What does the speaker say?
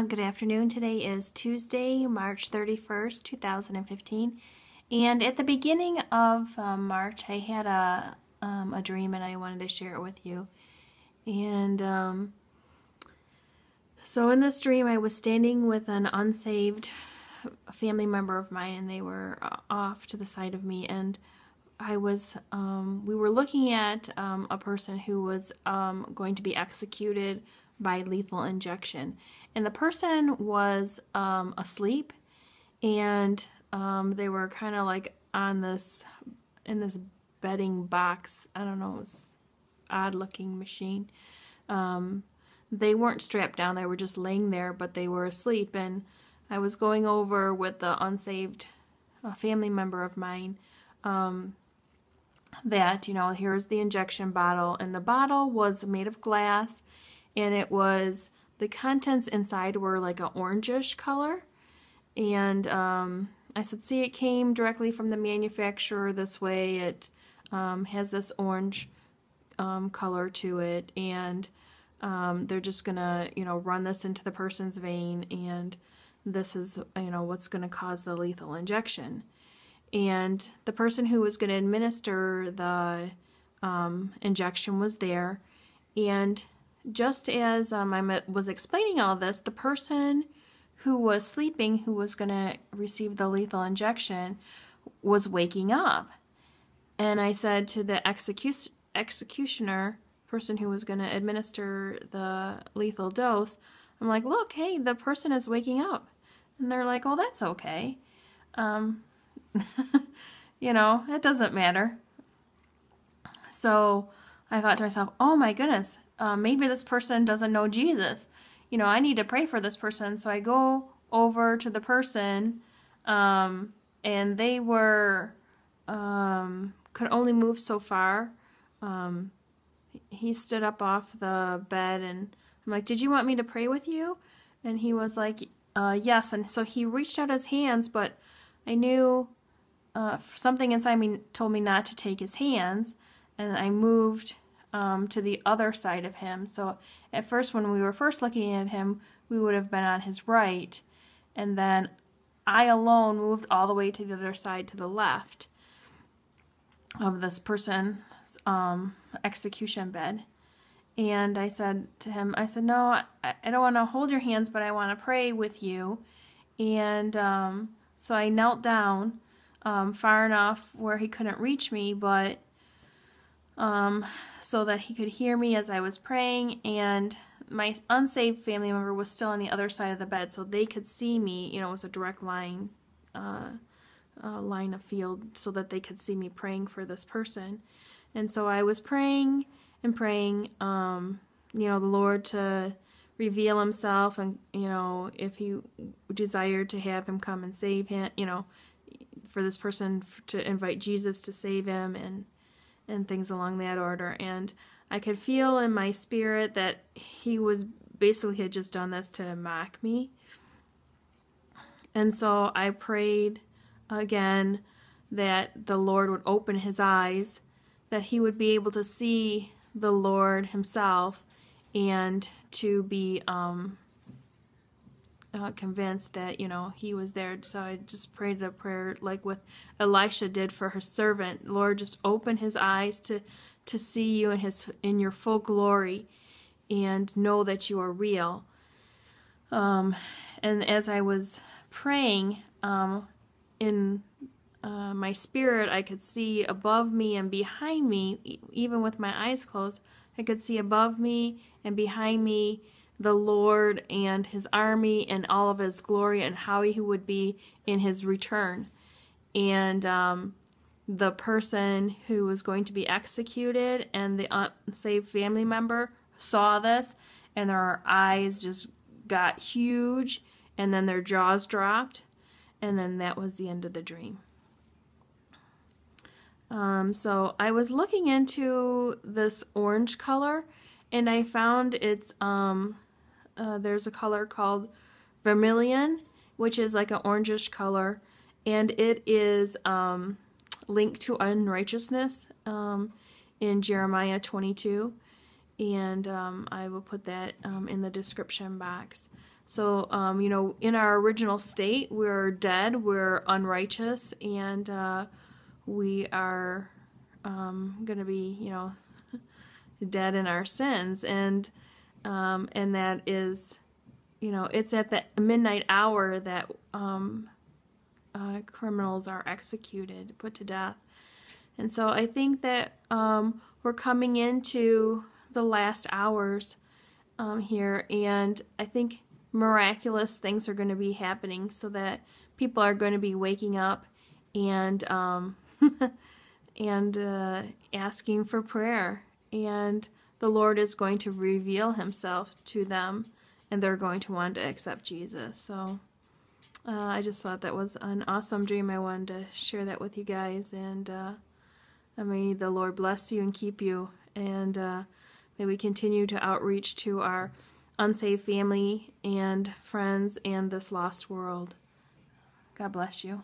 Good afternoon. Today is Tuesday, March 31st, 2015. And at the beginning of March, I had a dream and I wanted to share it with you. And so in this dream, I was standing with an unsaved family member of mine, and they were off to the side of me, and we were looking at a person who was going to be executed by lethal injection. And the person was asleep, and they were kind of like in this bedding box. I don't know, it was odd looking machine. They weren't strapped down, they were just laying there, but they were asleep. And I was going over with the unsaved family member of mine that, here's the injection bottle, and the bottle was made of glass, and the contents inside were like an orangish color. And I said, see, it came directly from the manufacturer this way. It has this orange color to it, and they're just gonna, run this into the person's vein, and this is, what's gonna cause the lethal injection. And the person who was gonna administer the injection was there, and just as I was explaining all this, the person who was sleeping, who was going to receive the lethal injection, was waking up. And I said to the executioner, person who was going to administer the lethal dose, I'm like, look, hey, the person is waking up. And they're like, oh, that's okay. It doesn't matter. So I thought to myself, oh my goodness, maybe this person doesn't know Jesus. I need to pray for this person. So I go over to the person, and they could only move so far. He stood up off the bed, and I'm like, did you want me to pray with you? And he was like, yes. And so he reached out his hands, but I knew something inside me told me not to take his hands, and I moved to the other side of him. So at first, when we were first looking at him, we would have been on his right, and then I alone moved all the way to the other side, to the left of this person's execution bed. And I said to him, no, I don't want to hold your hands, but I want to pray with you. And so I knelt down far enough where he couldn't reach me, but so that he could hear me as I was praying, and my unsaved family member was still on the other side of the bed, so they could see me. It was a direct line of field, so that they could see me praying for this person. And so I was praying and praying, the Lord to reveal himself, and, if he desired to have him come and save him, for this person to invite Jesus to save him, and things along that order. And I could feel in my spirit that he had just done this to mock me. And so I prayed again that the Lord would open his eyes, that he would be able to see the Lord himself, and to be convinced that he was there. So I just prayed a prayer like what Elisha did for his servant. Lord, just open his eyes to see you in your full glory, and know that you are real. And as I was praying, in my spirit, I could see above me and behind me, even with my eyes closed, I could see above me and behind me the Lord and his army and all of his glory, and how he would be in his return. And the person who was going to be executed and the unsaved family member saw this, and their eyes just got huge, and then their jaws dropped, and then that was the end of the dream. So I was looking into this orange color, and I found it's there's a color called Vermilion, which is like an orangish color, and it is linked to unrighteousness in Jeremiah 22, and I will put that in the description box. So, you know, in our original state, we're dead, we're unrighteous, and we are going to be, you know, dead in our sins. And that is, you know, it's at the midnight hour that criminals are executed, put to death. And so I think that we're coming into the last hours here, and I think miraculous things are going to be happening so that people are going to be waking up and and asking for prayer, and the Lord is going to reveal himself to them, and they're going to want to accept Jesus. So I just thought that was an awesome dream. I wanted to share that with you guys, and may the Lord bless you and keep you, and may we continue to outreach to our unsaved family and friends and this lost world. God bless you.